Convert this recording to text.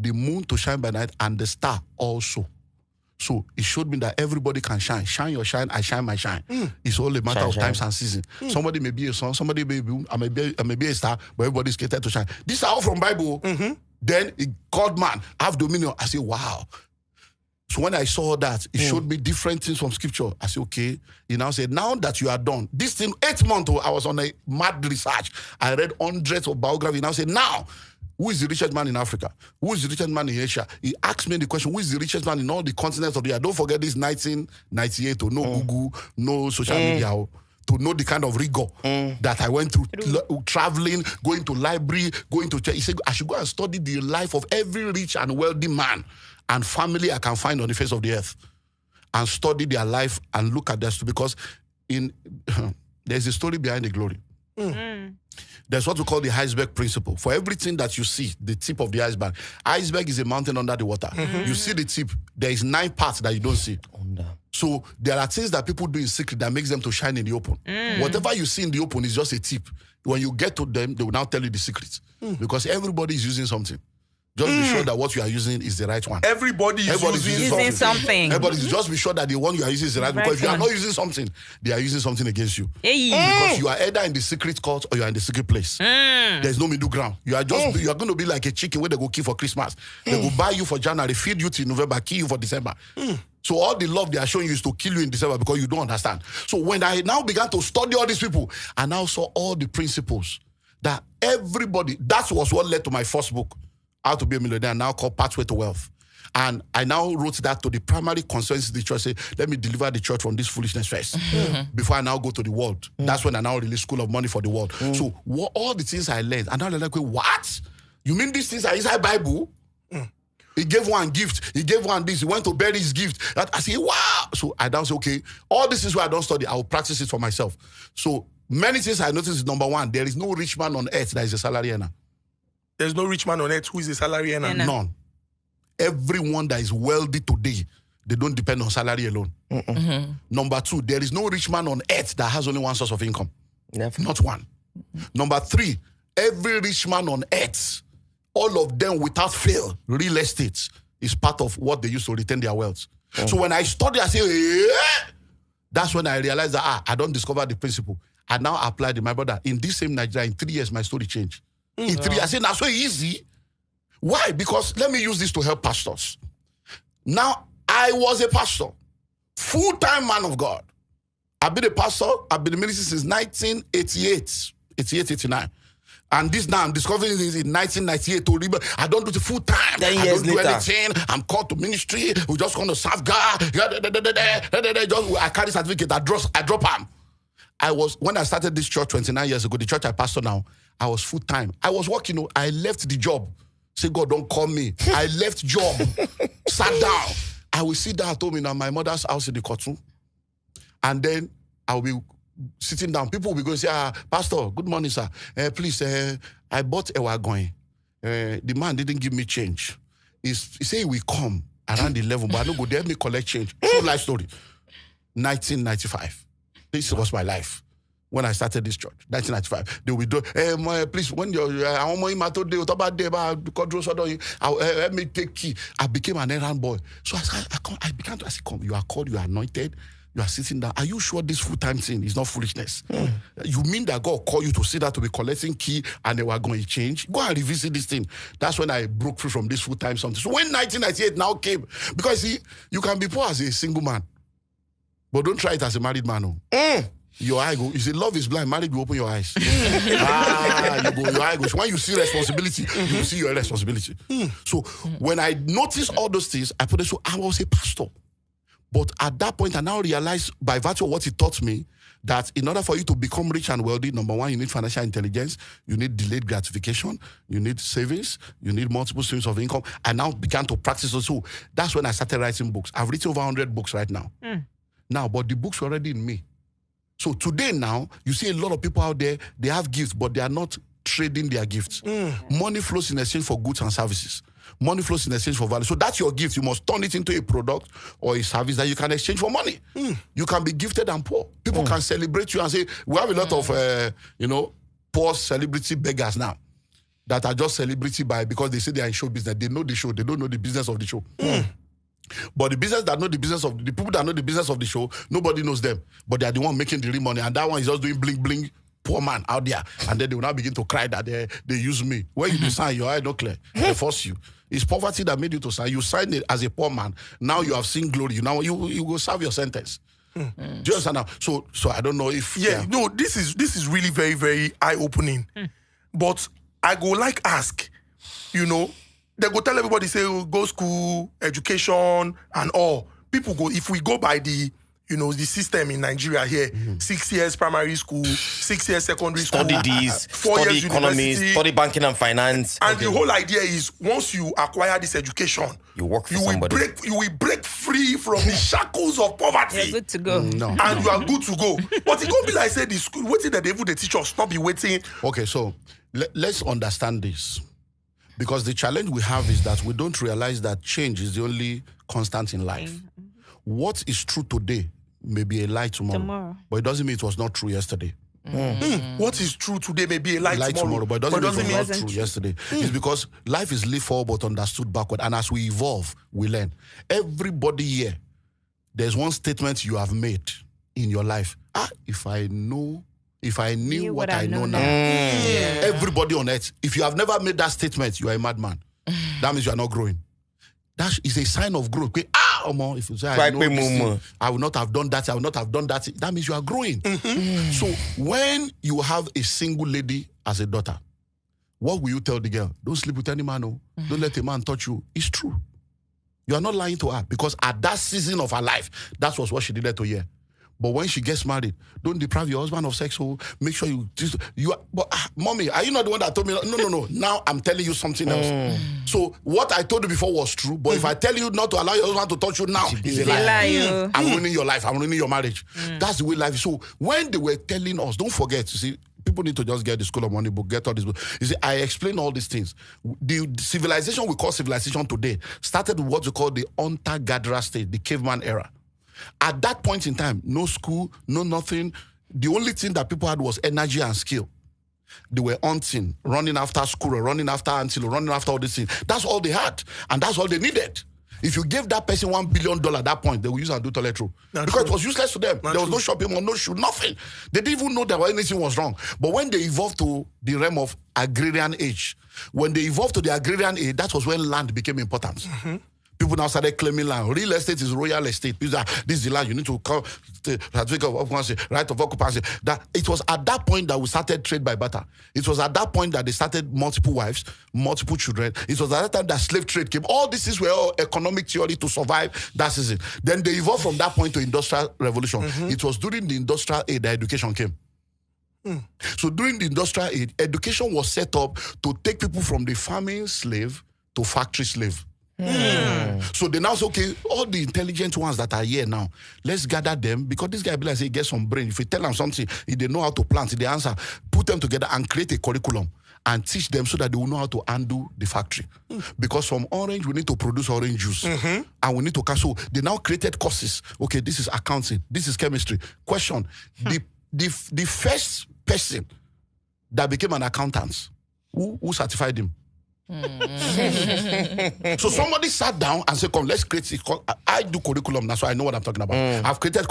the moon to shine by night and the star also. So it showed me that everybody can shine. Shine your shine, I shine my shine. It's all a matter of times and season. Somebody may be a sun, somebody may be a star, but everybody's created to shine. These are all from Bible. Then God man, have dominion. I say, wow. So when I saw that, it showed me different things from scripture. I said, okay. He now said, now that you are done, this thing, 8 months, I was on a mad research. I read hundreds of biographies. He now said, now, who is the richest man in Africa? Who is the richest man in Asia? He asked me the question, who is the richest man in all the continents of the earth? Don't forget this 1998, no Google, no social media, to know the kind of rigor that I went through, traveling, going to library, going to church. He said, I should go and study the life of every rich and wealthy man and family I can find on the face of the earth and study their life and look at that, because there's a story behind the glory. There's what we call the iceberg principle. For everything that you see, the tip of the iceberg. Iceberg is a mountain under the water. You see the tip. There is 9 parts that you don't see. So there are things that people do in secret that makes them to shine in the open. Whatever you see in the open is just a tip. When you get to them, they will now tell you the secrets. Because everybody is using something. Just be sure that what you are using is the right one. Everybody's using something. Everybody's just be sure that the one you are using is the right one. Because if you are not using something, they are using something against you. Because you are either in the secret court or you are in the secret place. There's no middle ground. You are just you are going to be like a chicken where they go kill for Christmas. They go buy you for January, feed you till November, kill you for December. So all the love they are showing you is to kill you in December because you don't understand. So when I now began to study all these people, I now saw all the principles that everybody, that was what led to my first book, How to Be a Millionaire, now called Pathway to Wealth. And I now wrote that to the primary constituency of the church, say, let me deliver the church from this foolishness first, before I now go to the world. That's when I now release School of Money for the world. So all the things I learned, and now they're like, what? You mean these things are inside Bible? He gave one gift. He gave one this. He went to bury his gift. I say, wow. So I now say, okay, all this is where I don't study. I will practice it for myself. So many things I noticed is, number one, there is no rich man on earth that is a salary earner. There's no rich man on earth who is a salary earner. None. Everyone that is wealthy today, they don't depend on salary alone. Number two, there is no rich man on earth that has only one source of income. Never. Not one. Number three, every rich man on earth, all of them without fail, real estate is part of what they use to retain their wealth. So when I study, I say, that's when I realized that I don't discover the principle. I now applied it. My brother, in this same Nigeria, in 3 years, my story changed. In 3 years, I said, now so easy. Why? Because let me use this to help pastors. Now, I was a pastor, full-time man of God. I've been a pastor, I've been in ministry since 1988, 89. And this now, I'm discovering this in 1998. I don't do it full-time. I don't do anything. I'm called to ministry. We're just going to serve God. I carry certificate. I drop them. When I started this church 29 years ago, the church I pastor now, I was full-time. I was working. I left the job. Say, God, don't call me. I left job. Sat down. I will sit down at home in my mother's house in the Kotu. And then I'll be sitting down. People will be going to say, Pastor, good morning, sir. Please, I bought a wagon. The man didn't give me change. He said he will come around 11, but I don't go there, me collect change. True life story. 1995. This was my life. When I started this church, 1995, they will do, please, when let me take key. I became an errand boy. So I began to say, come, you are called, you are anointed, you are sitting down. Are you sure this full-time thing is not foolishness? You mean that God called you to sit down to be collecting key and they were going to change? Go and revisit this thing. That's when I broke free from this full-time something. So when 1998 now came, because see, you can be poor as a single man, but don't try it as a married man. Your eye go. You say love is blind. Married, you open your eyes. You go. Your eye goes. When you see responsibility, you will see your responsibility. So when I noticed all those things, I put it. So I was a pastor, but at that point, I now realized by virtue of what he taught me that in order for you to become rich and wealthy, number one, you need financial intelligence, you need delayed gratification, you need savings, you need multiple streams of income. I now began to practice it. So that's when I started writing books. I've written over 100 books right now. Now, but the books are already in me. So today now, you see a lot of people out there, they have gifts, but they are not trading their gifts. Money flows in exchange for goods and services. Money flows in exchange for value. So that's your gift. You must turn it into a product or a service that you can exchange for money. You can be gifted and poor. People can celebrate you and say, we have a lot of, poor celebrity beggars now. that are just celebrity because they say they are in show business. They know the show. They don't know the business of the show. But the business that know the business of the people that know the business of the show, nobody knows them. But they are the one making the real money. And that one is just doing bling bling. Poor man out there. And then they will now begin to cry that they use me. When you sign, your eye not clear. They force you. It's poverty that made you to sign. You signed it as a poor man. Now you have seen glory. Now you will serve your sentence. Do you understand now? So I don't know if no, this is really very, very eye-opening. But I go ask, they go tell everybody, say, go school, education, and all. People go, if we go by the system in Nigeria here, 6 years primary school, 6 years secondary school, study this, 4 study years economy, university, study banking and finance. And the whole idea is once you acquire this education, you work for somebody. You will break free from the shackles of poverty. You're good to go. You are good to go. But it can't be like say the school waiting that they teach us, not be waiting. Okay, so let's understand this. Because the challenge we have is that we don't realize that change is the only constant in life. What is true today may be a lie tomorrow. But it doesn't mean it was not true yesterday. What is true today may be a lie tomorrow. But it doesn't mean it was not true yesterday. It's because life is lived forward but understood backward. And as we evolve, we learn. Everybody here, there's one statement you have made in your life. If I knew what I know now. Everybody on earth, if you have never made that statement, you are a madman. That means you are not growing. That is a sign of growth. If you say, I will not have done that, I will not have done that, that means you are growing. So when you have a single lady as a daughter, what will you tell the girl? Don't sleep with any man. Don't let a man touch you. It's true. You are not lying to her because at that season of her life, that was what she needed to hear. But when she gets married, don't deprive your husband of sex. So make sure mommy, are you not the one that told me? No. Now I'm telling you something else. So what I told you before was true. But if I tell you not to allow your husband to touch you now, it's a lie. I'm ruining your life. I'm ruining your marriage. That's the way life is. So when they were telling us, don't forget, you see, people need to just get the School of Money book, get all this book. You see, I explain all these things. The civilization we call civilization today started with what we call the hunter-gatherer stage, the caveman era. At that point in time, no school, no nothing. The only thing that people had was energy and skill. They were hunting, running after squirrel, running after antelope, running after all these things. That's all they had, and that's all they needed. If you gave that person $1 billion at that point, they will use and do toilet roll. Because it was useless to them. There was no shopping mall, no shoe, nothing. They didn't even know that anything was wrong. But when they evolved to the realm of agrarian age, that was when land became important. People now started claiming land. Real estate is royal estate. This is the land you need to come. Certificate of occupancy, right of occupancy. That it was at that point that we started trade by barter. It was at that point that they started multiple wives, multiple children. It was at that time that slave trade came. All this is where all economic theory to survive. That is it. Then they evolved from that point to industrial revolution. It was during the industrial age that education came. So during the industrial age, education was set up to take people from the farming slave to factory slave. So they now say, okay, all the intelligent ones that are here now, let's gather them because this guy be like, say, get some brain. If you tell them something, if they know how to plant, if they answer, put them together and create a curriculum and teach them so that they will know how to undo the factory. Because from orange, we need to produce orange juice. And we need to cancel. They now created courses. Okay, this is accounting, this is chemistry. Question, the first person that became an accountant, who certified him? So somebody sat down and said, come, let's create it. I do curriculum, that's why I know what I'm talking about. I've created